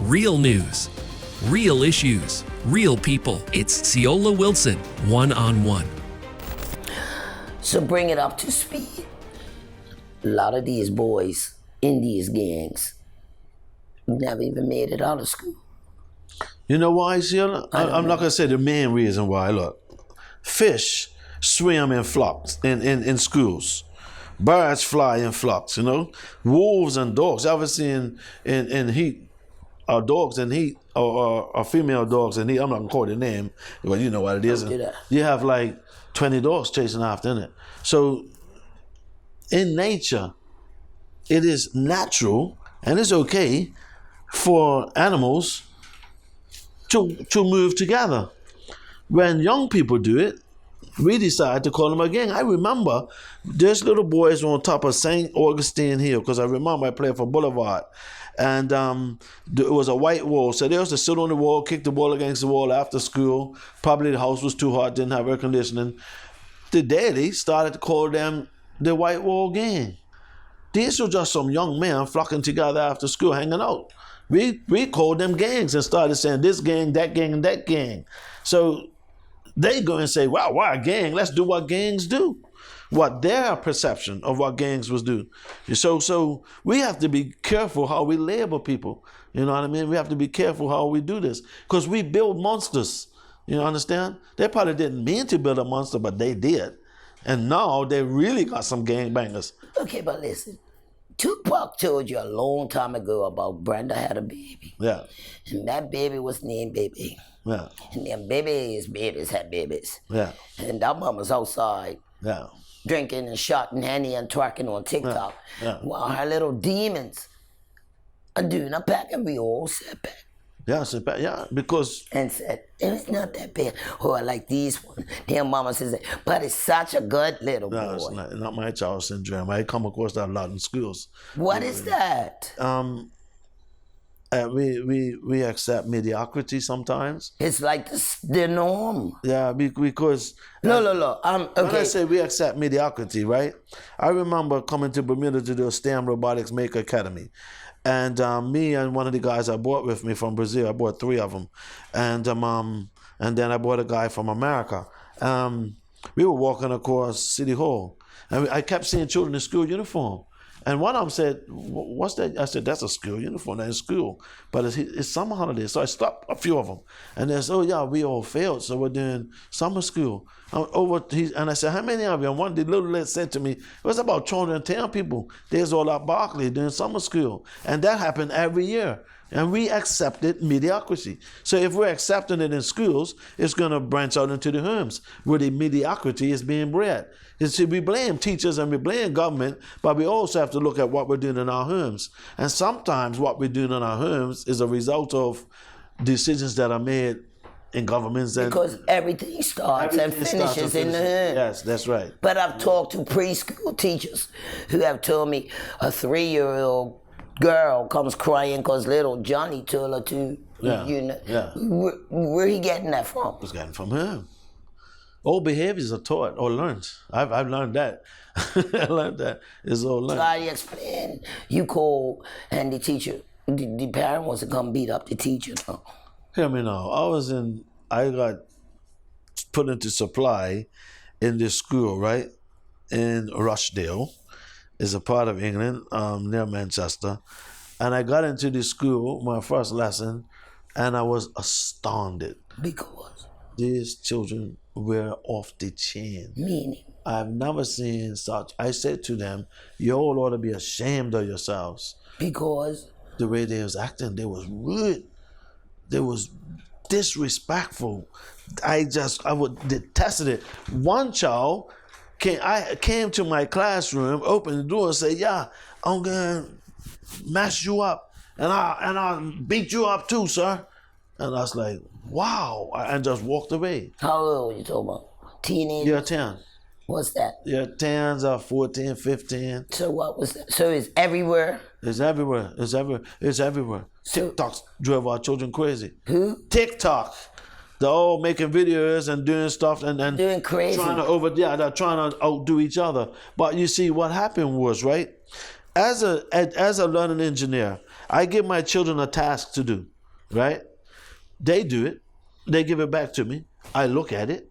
Real news, real issues, real people. It's Ceola Wilson, one-on-one. So bring it up to speed. A lot of these boys in these gangs never even made it out of school. You know why, Ceola? I'm not going to say the main reason why. Look, fish swim in flocks in schools. Birds fly in flocks, you know. Wolves and dogs. Ever seen in heat, dogs in heat, or female dogs in heat. I'm not going to call the name, but you know what it is. You have like 20 dogs chasing after it. So in nature, it is natural and it's okay for animals to move together. When young people do it, we decided to call them a gang. I remember there's little boys on top of St. Augustine Hill, because I remember I played for Boulevard, and it was a white wall. So they used to sit on the wall, kick the ball against the wall after school. Probably the house was too hot, didn't have air conditioning. The daddy started to call them the White Wall Gang. These were just some young men flocking together after school, hanging out. We called them gangs and started saying this gang, that gang, and that gang. So they go and say, wow, why a gang? Let's do what gangs do. What their perception of what gangs was do. So we have to be careful how we label people. You know what I mean? We have to be careful how we do this. Because we build monsters. You understand? They probably didn't mean to build a monster, but they did. And now they really got some gangbangers. Okay, but listen. Tupac told you a long time ago about Brenda had a baby. Yeah. And that baby was named Baby. Yeah. And then babies had babies. Yeah. And that mama's outside. Yeah. Drinking and shotting Henny and twerking on TikTok. Yeah. While her little demons are doing a pack, and we all sat back. Yeah, because... And said, it's not that bad. Oh, I like these ones. Their mama says, but it's such a good little boy. It's not my child syndrome. I come across that a lot in schools. What is that? We accept mediocrity sometimes. It's like the norm. Yeah, because... No. Okay. When I say we accept mediocrity, right? I remember coming to Bermuda to do a STEM Robotics Maker Academy. And me and one of the guys I brought with me from Brazil, I brought 3 of them. And then I brought a guy from America. We were walking across City Hall. And I kept seeing children in school uniform. And one of them said, what's that? I said, that's a school uniform, that's school. But it's summer holidays. So I stopped a few of them. And they said, oh yeah, we all failed, so we're doing summer school. And I said, how many of you? And one of the little lad said to me, it was about 210 people. There's all at Berkeley doing summer school. And that happened every year. And we accepted mediocrity. So if we're accepting it in schools, it's going to branch out into the homes where the mediocrity is being bred. You see, we blame teachers and we blame government, but we also have to look at what we're doing in our homes. And sometimes what we're doing in our homes is a result decisions that are made in governments. Because everything starts and finishes in the home. Yes, that's right. But I've talked to preschool teachers who have told me a 3-year-old girl comes crying because little Johnny told her to, where he getting that from? It's getting from him. All behaviors are taught or learned. I've learned that. I learned that. It's all learned. So how do you explain? You call and the teacher, the parent wants to come beat up the teacher. No? Hear me now. I got put into supply in this school, right? In Rochdale. It's a part of England, near Manchester. And I got into this school, my first lesson, and I was astounded. Because? These children were off the chain. Meaning? I've never seen such. I said to them, you all ought to be ashamed of yourselves. Because? The way they was acting, they was rude. They was disrespectful. I would detest it. One child came to my classroom, opened the door and said, yeah, I'm gonna mash you up and I'll beat you up too, sir. And I was like, wow, and just walked away. How old are you talking about? Teenagers? You're 10. What's that? Your 10s are 14, 15. So what was that? So it's everywhere? It's everywhere. It's everywhere. TikTok drove our children crazy. Who? TikTok. They're all making videos and doing stuff and doing crazy. They're trying to outdo each other. But you see, what happened was, right? As a learning engineer, I give my children a task to do. right? They do it. They give it back to me. I look at it.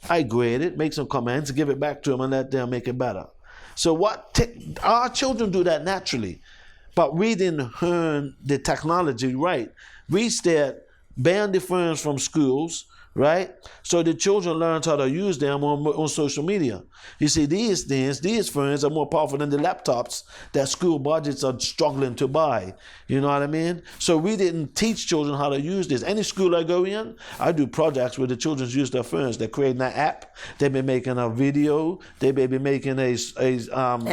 I grade it, make some comments, give it back to them, and let them make it better. So our children do that naturally, but we didn't learn the technology right. We instead banned the phones from schools, right? So the children learned how to use them on social media. You see, these phones are more powerful than the laptops that school budgets are struggling to buy. You know what I mean? So we didn't teach children how to use this. Any school I go in, I do projects where the children use their phones. They're creating an app. They may be making a video. They may be making and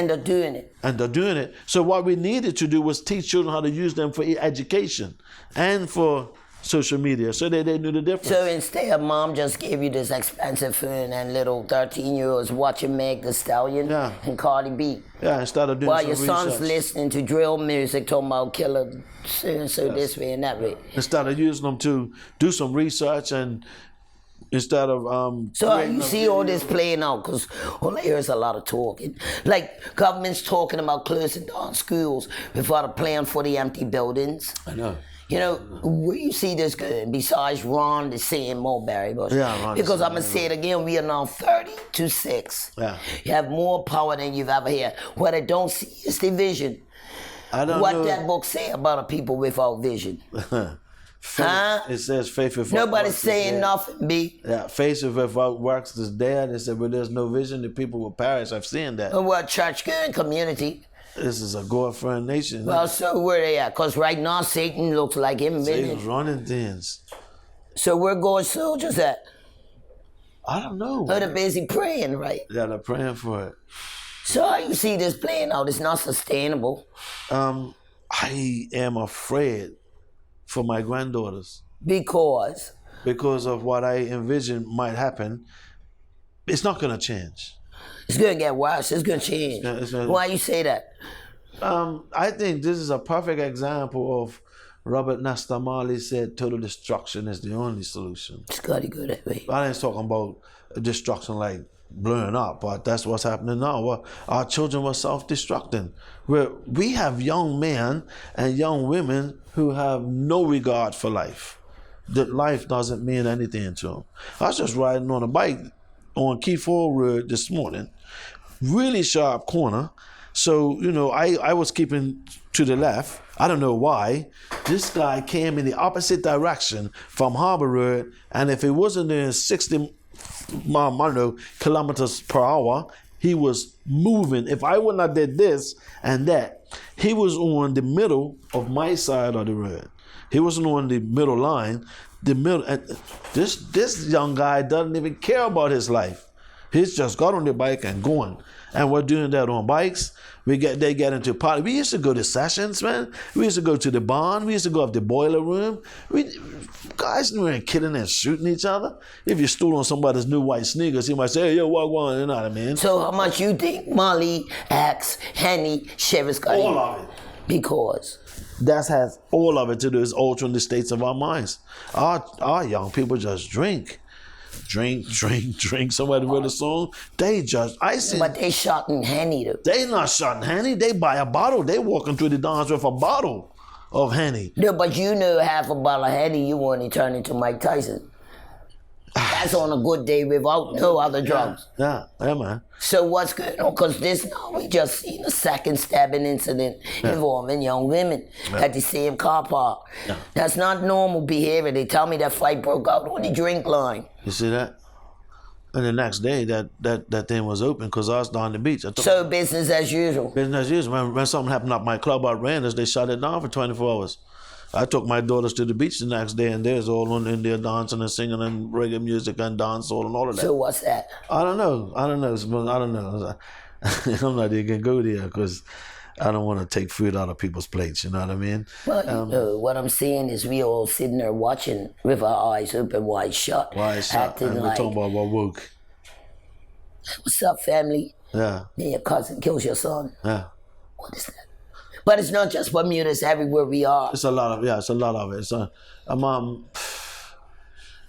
they're doing it. And they're doing it. So what we needed to do was teach children how to use them for education and for social media, so they knew the difference. So instead, mom just gave you this expensive phone and little 13-year-olds watching Meg Thee Stallion and Cardi B. Yeah, instead of doing while some your son's research. Listening to drill music, talking about killer so this way and that way. Instead of using them to do some research and instead of So you see all this playing out, because all I hear is a lot of talking. Like government's talking about closing down schools before the plan for the empty buildings. I know. You know, where you see this going, besides Ron the saying Mulberry Bush? Yeah, Ron because I'm going to say it again, we are now 30-6. Yeah. You have more power than you've ever had. What I don't see is the vision. I don't what know. that book say about a people without vision? It says faith without Nobody's works saying is dead. nothing, B. Yeah, faith without works is dead. They said, but there's no vision, the people will perish. I've seen that. What church going community? This is a God-fearing nation. Well, so where they at? Because right now Satan looks like him. Satan's running things. So where God's soldiers at? I don't know. Oh, they're busy praying, right? Yeah, they're praying for it. So how you see this playing out? It's not sustainable. I am afraid for my granddaughters. Because of what I envision might happen. It's not going to change. It's going to get worse. It's going to change. Why you say that? I think this is a perfect example of Robert Nesta Marley said total destruction is the only solution. It's got to go that way. I ain't talking about destruction like blowing up, but that's what's happening now. Our children were self-destructing. We have young men and young women who have no regard for life. That life doesn't mean anything to them. I was just riding on a bike on Keyford Road this morning, really sharp corner. So, you know, I was keeping to the left. I don't know why. This guy came in the opposite direction from Harbor Road, and if it wasn't in 60 kilometers per hour, he was moving. If I would not did this and that, he was on the middle of my side of the road. He wasn't on the middle line. And this young guy doesn't even care about his life. He's just got on the bike and going. And we're doing that on bikes. They get into party. We used to go to sessions, man. We used to go to the barn. We used to go up the boiler room. Guys weren't killing and shooting each other. If you stole on somebody's new white sneakers, he might say, hey, yo, what going on? You know what I mean? So how much you think Molly, Axe, Henny, Sheriff's got? All of it. Because? That has all of it to do is altering the states of our minds. Our young people just drink. Somebody wrote a song. But they shotting Henny though. They not shotting Henny. They buy a bottle. They walking through the dance with a bottle of Henny. No, but you know half a bottle of Henny, you want to turn into Mike Tyson. That's on a good day without no other drugs. Yeah, man. So what's going on? Because this now we just seen a second stabbing incident involving young women at the same car park. Yeah. That's not normal behavior. They tell me that fight broke out on the drink line. You see that? And the next day, that thing was open because I was down the beach. So business as usual. Business as usual. When something happened at my club at Randers, they shut it down for 24 hours. I took my daughters to the beach the next day, and there's all in there dancing and singing and reggae music and dancehall and all of that. So what's that? I don't know. I'm not even gonna go there because I don't want to take food out of people's plates. You know what I mean? Well, you know, what I'm saying is we all sitting there watching with our eyes open, wide shut. And we're talking about what woke. What's up, family? Yeah. Then your cousin kills your son. Yeah. What is that? But it's not just Bermuda, it's everywhere we are. It's a lot of it.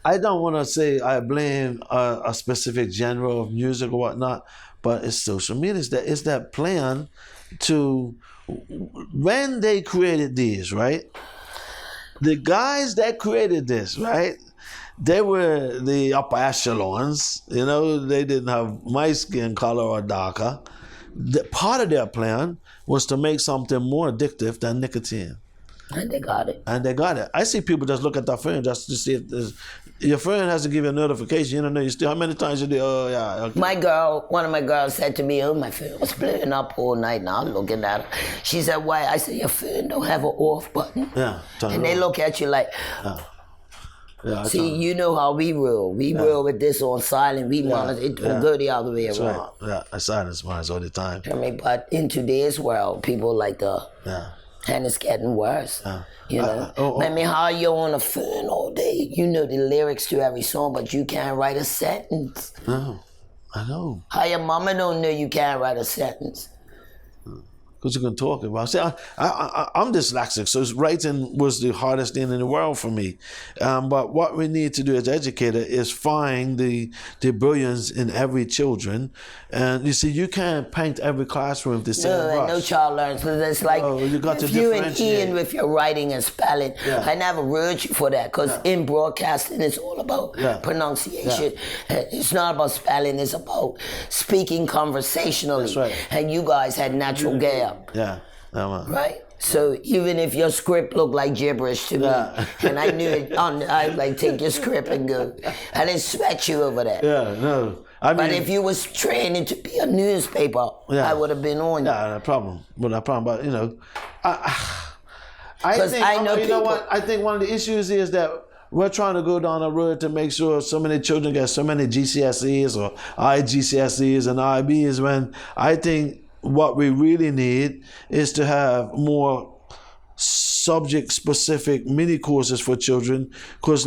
I don't want to say I blame a specific genre of music or whatnot, but it's social media. It's that plan to, when they created these, right? the guys that created this, right? They were the upper echelons. You know, they didn't have my skin color or darker. Part of their plan was to make something more addictive than nicotine. And they got it. And they got it. I see people just look at their phone just to see if there's... Your friend has to give you a notification. You don't know you still... How many times you do? Oh, yeah. Okay. One of my girls said to me, oh, my phone was blowing up all night now, looking at her. She said, why? I said, your phone don't have an off button. Yeah. And they look at you like... Yeah. Yeah, see, you know how we roll. We roll with this on silent. We monitor. It don't go the other way around. Right. Yeah, I silence mine all the time. I mean, but in today's world, people like to... Yeah. And it's getting worse. You know? I mean, how you on the phone all day? You know the lyrics to every song, but you can't write a sentence. No, I know. How your mama don't know you can't write a sentence? Because you can talk about. See, I'm dyslexic, so writing was the hardest thing in the world for me. But what we need to do as educators is find the brilliance in every children. And you see, you can't paint every classroom the same brush. And no child learns. It's like you got if to you and differentiate. Ian with your writing and spelling, I never wrote you for that because in broadcasting it's all about pronunciation. It's not about spelling, it's about speaking conversationally. That's right. And you guys had natural gap. Yeah. Right? So even if your script looked like gibberish to me, and I knew it, I'd like take your script and go. I didn't sweat you over that. Yeah, no. But if you was training to be a newspaper, I would have been on you. Yeah, no problem. But you know, I think I know you know what? I think one of the issues is that we're trying to go down a road to make sure so many children get so many GCSEs or IGCSEs and IBs when I think what we really need is to have more subject-specific mini courses for children, because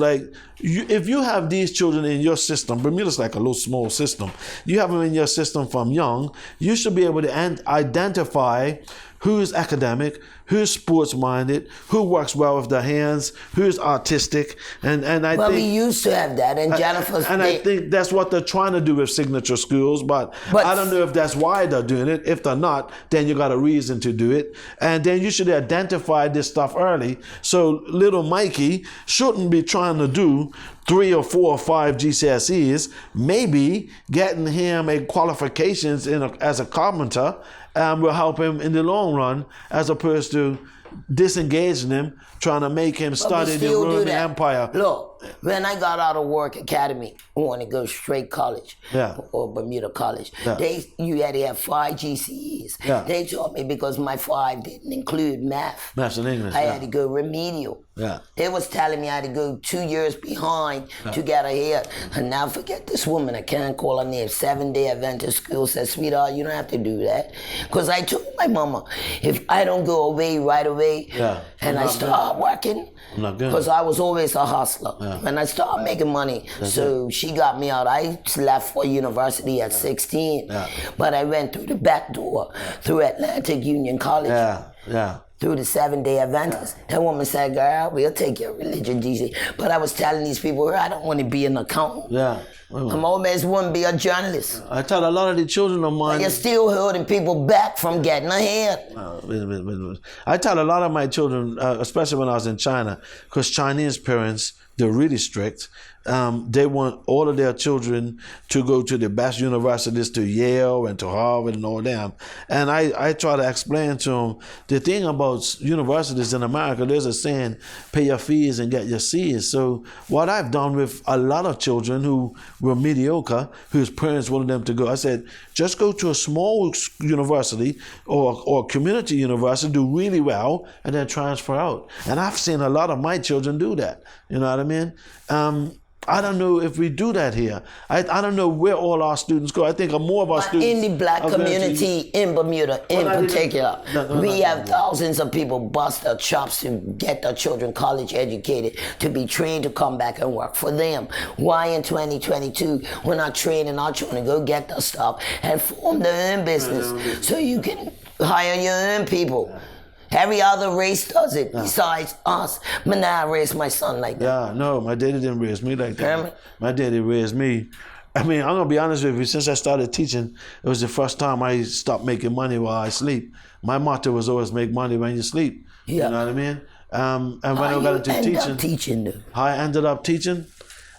if you have these children in your system, Bermuda's like a little small system, you have them in your system from young, you should be able to identify who's academic, who's sports-minded, who works well with their hands, who's artistic, and I think... we used to have that, and Jennifer's... I think that's what they're trying to do with signature schools, but I don't know if that's why they're doing it. If they're not, then you got a reason to do it. And then you should identify this stuff early, so little Mikey shouldn't be trying to do 3 or 4 or 5 GCSEs, maybe getting him a qualifications as a carpenter will help him in the long run, as opposed to disengaging him, trying to make him study the Roman Empire. Look, when I got out of work academy, I want to go straight college or Bermuda College. You had to have 5 GCEs. They taught me because my 5 didn't include math. Math and English. I had to go remedial. They was telling me I had to go 2 years behind to get ahead. And now forget this woman, I can't call her name, 7-day Adventist school said, sweetheart, you don't have to do that. Because I told my mama, if I don't go away right away and I start working, because I was always a hustler. When I started making money, so she got me out. I left for university at 16, but I went through the back door, through Atlantic Union College. Through the 7-day Adventist. That woman said, girl, we'll take your religion, GC. But I was telling these people, I don't want to be an accountant. I'm always want to be a journalist. I tell a lot of the children of mine... And you're still holding people back from getting ahead. I tell a lot of my children, especially when I was in China, because Chinese parents, they're really strict. They want all of their children to go to the best universities, to Yale and to Harvard and all them. And I try to explain to them the thing about universities in America. There's a saying, pay your fees and get your C's. So what I've done with a lot of children who were mediocre, whose parents wanted them to go, I said, just go to a small university or community university, do really well, and then transfer out. And I've seen a lot of my children do that. You know what I mean? I don't know if we do that here. I don't know where all our students go. I think more of our students... In the black community in Bermuda in particular, we have thousands of people bust their chops to get their children college educated, to be trained to come back and work for them. Why in 2022 we're not training our children to go get their stuff and form their own business so you can hire your own people? Every other race does it besides us. But now I raised my son like that. Yeah, no, my daddy didn't raise me like that. My daddy raised me. I mean, I'm going to be honest with you. Since I started teaching, it was the first time I stopped making money while I sleep. My motto was always make money when you sleep. You know what I mean? And when I got into teaching, how I ended up teaching,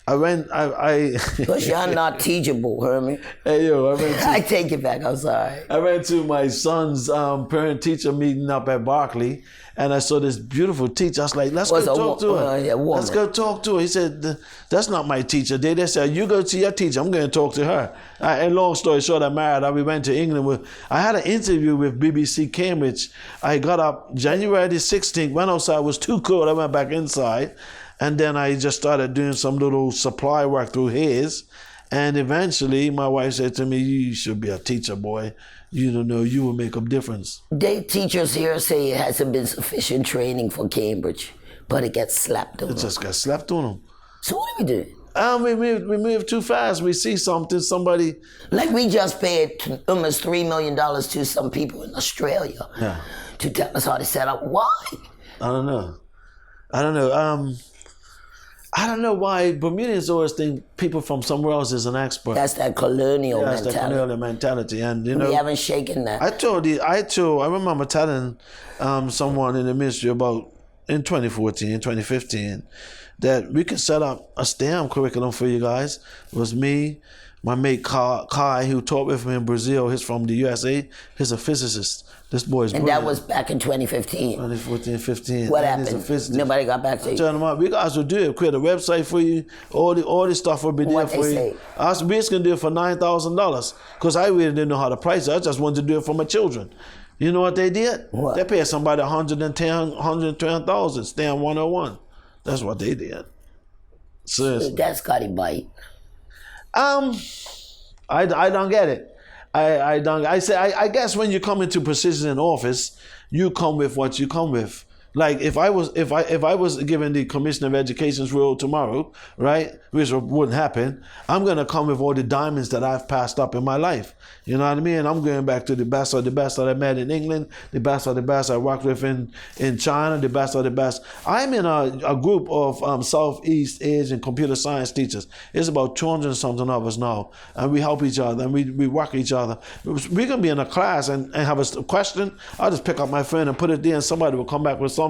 Because you're not teachable, Herman. Hey, yo, I take it back, I'm sorry. I went to my son's parent-teacher meeting up at Berkeley, and I saw this beautiful teacher. I was like, let's go talk to her. Let's go talk to her. He said, that's not my teacher. They said, you go to your teacher. I'm going to talk to her. And long story short, I married her. We went to England. I had an interview with BBC Cambridge. I got up January the 16th, went outside. It was too cold. I went back inside. And then I just started doing some little supply work through his. And eventually my wife said to me, you should be a teacher, boy. You don't know, you will make a difference. Teachers here say it hasn't been sufficient training for Cambridge, but it gets slapped on them. It just got slapped on them. So what are we doing? We move too fast. We see something, somebody... Like we just paid almost $3 million to some people in Australia to tell us how to set up. Why? I don't know. I don't know why Bermudians always think people from somewhere else is an expert. That's that colonial mentality. That's that colonial mentality. And, you know, we haven't shaken that. I remember telling someone in the ministry about, in 2014, 2015, that we could set up a STEM curriculum for you guys. It was me, my mate Kai, who taught with me in Brazil. He's from the USA. He's a physicist. This boy's brilliant. And that was back in 2015. 2014, 15. What happened? Nobody got back to you. Turn them up. We guys will do it. Create a website for you. All the stuff will be there for you. I was basically going to do it for $9,000 because I really didn't know how to price it. I just wanted to do it for my children. You know what they did? What? They paid somebody $110,000. STEM 101. That's what they did. Seriously. That's got it bite. I don't get it. I guess when you come into position in office, you come with what you come with. Like if I was given the Commissioner of Education's role tomorrow, right, which wouldn't happen, I'm gonna come with all the diamonds that I've passed up in my life. You know what I mean? I'm going back to the best of the best that I met in England, the best of the best I worked with in China, the best of the best. I'm in a group of Southeast Asian computer science teachers. It's about 200 and something of us now, and we help each other and we work each other. We can be in a class and have a question. I'll just pick up my friend and put it there, and somebody will come back with something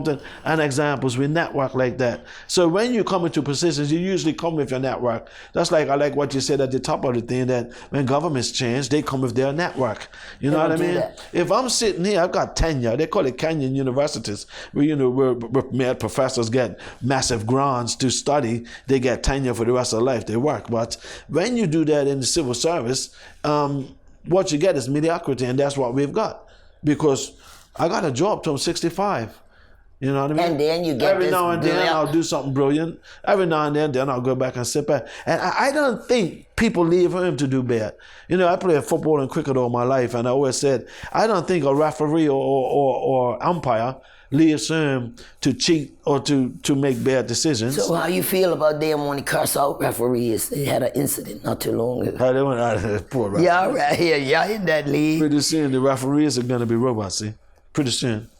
and examples. We network like that. So when you come into positions, you usually come with your network. That's like, I like what you said at the top of the thing, that when governments change, they come with their network. You know what I mean? If I'm sitting here, I've got tenure. They call it Kenyan universities, where mad professors get massive grants to study. They get tenure for the rest of their life. They work. But when you do that in the civil service, what you get is mediocrity, and that's what we've got. Because I got a job till I'm 65. You know what I mean? And then you get every now and then I'll do something brilliant. Every now and then I'll go back and sit back. And I don't think people leave home to do bad. You know, I played football and cricket all my life, and I always said, I don't think a referee or umpire leaves home to cheat or to make bad decisions. So how you feel about them when they curse out referees? They had an incident not too long ago. How they went out of that poor referee. Y'all right here, y'all in that league. Pretty soon the referees are going to be robots, see? Pretty soon.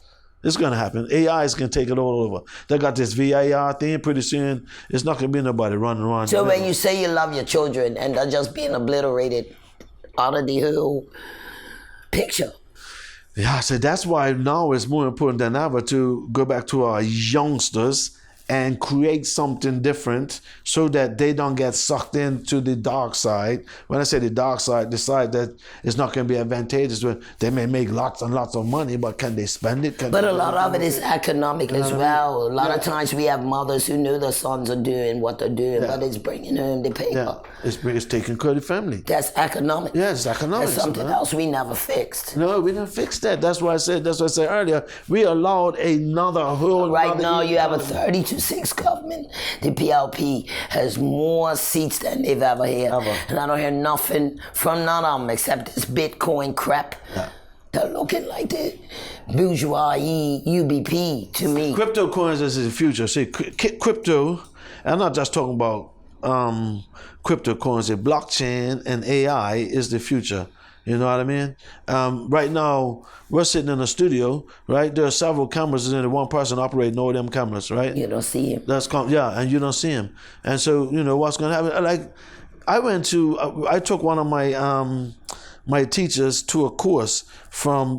It's going to happen. AI is going to take it all over. They got this VAR thing. Pretty soon, it's not going to be nobody running around. So when you say you love your children and they're just being obliterated out of the whole picture. Yeah, so that's why now it's more important than ever to go back to our youngsters and create something different so that they don't get sucked into the dark side. When I say the dark side, the side that is not going to be advantageous. They may make lots and lots of money, but can they spend it? But a lot of it is economic as well. A lot of times we have mothers who know their sons are doing what they're doing, but it's bringing home the paper. Yeah. It's taking care of the family. That's economic. Yeah, it's economic. That's something else we never fixed. No, we didn't fix that. That's what I said earlier. We allowed another whole... Right now you have a 32-6 government. The PLP has more seats than they've ever had. And I don't hear nothing from none of them except this Bitcoin crap. Yeah. They're looking like the bourgeois UBP to me. Crypto coins is the future. See, crypto, I'm not just talking about crypto coins, blockchain and AI is the future. You know what I mean? Right now, we're sitting in a studio, right? There are several cameras and then one person operating all them cameras, right? You don't see him. And you don't see him. And so, you know, what's going to happen? Like, I took one of my my teachers to a course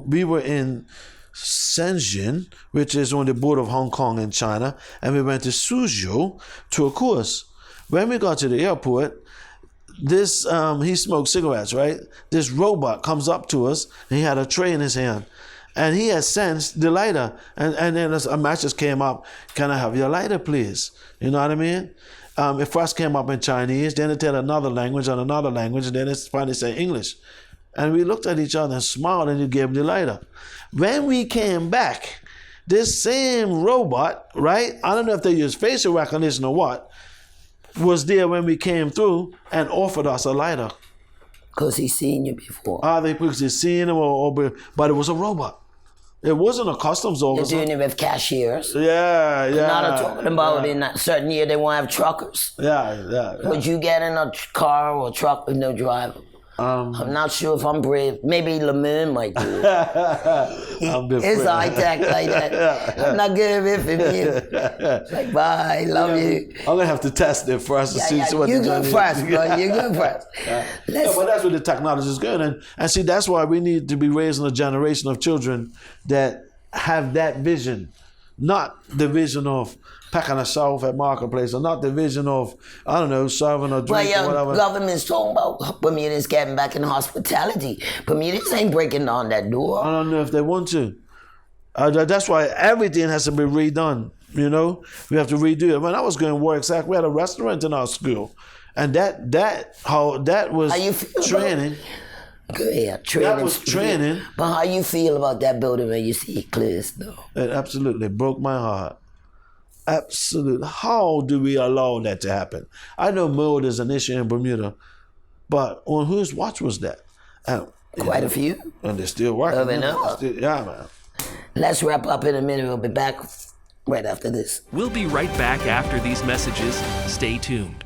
we were in Shenzhen, which is on the border of Hong Kong and China, and we went to Suzhou to a course. When we got to the airport, this he smoked cigarettes, right? This robot comes up to us, and he had a tray in his hand, and he had sensed the lighter, and then a match just came up. Can I have your lighter, please? You know what I mean? It first came up in Chinese, then it said another language, and then it finally said English. And we looked at each other and smiled, and he gave him the lighter. When we came back, this same robot, right? I don't know if they used facial recognition or what, was there when we came through and offered us a lighter. Because he's seen you before. Because he's seen him, but it was a robot. It wasn't a customs officer. They're doing it with cashiers. Yeah. Not talking about in a certain year they won't have truckers. Yeah. Would you get in a car or truck with no driver? I'm not sure if I'm brave. Maybe Lemon might do it. It's high tech like that. I'm not good with it. Like, bye, love you. I'm gonna have to test it first to see what you go first, bro. You go first. But that's where the technology is good, and see that's why we need to be raising a generation of children that have that vision, not the vision of packing a shelf at marketplace, or not the vision of, I don't know, serving a drink or whatever. Government's talking about Bermuda's getting back in hospitality. Bermuda's ain't breaking down that door. I don't know if they want to. That's why everything has to be redone, you know? We have to redo it. When I was going to work, we had a restaurant in our school, and that was training. Yeah, training. That was training. But how you feel about that building when you see it closed, though? It absolutely broke my heart. Absolutely. How do we allow that to happen? I know mold is an issue in Bermuda, but on whose watch was that? Quite a few. And they're still working. Yeah, man. Let's wrap up in a minute. We'll be back right after this. We'll be right back after these messages. Stay tuned.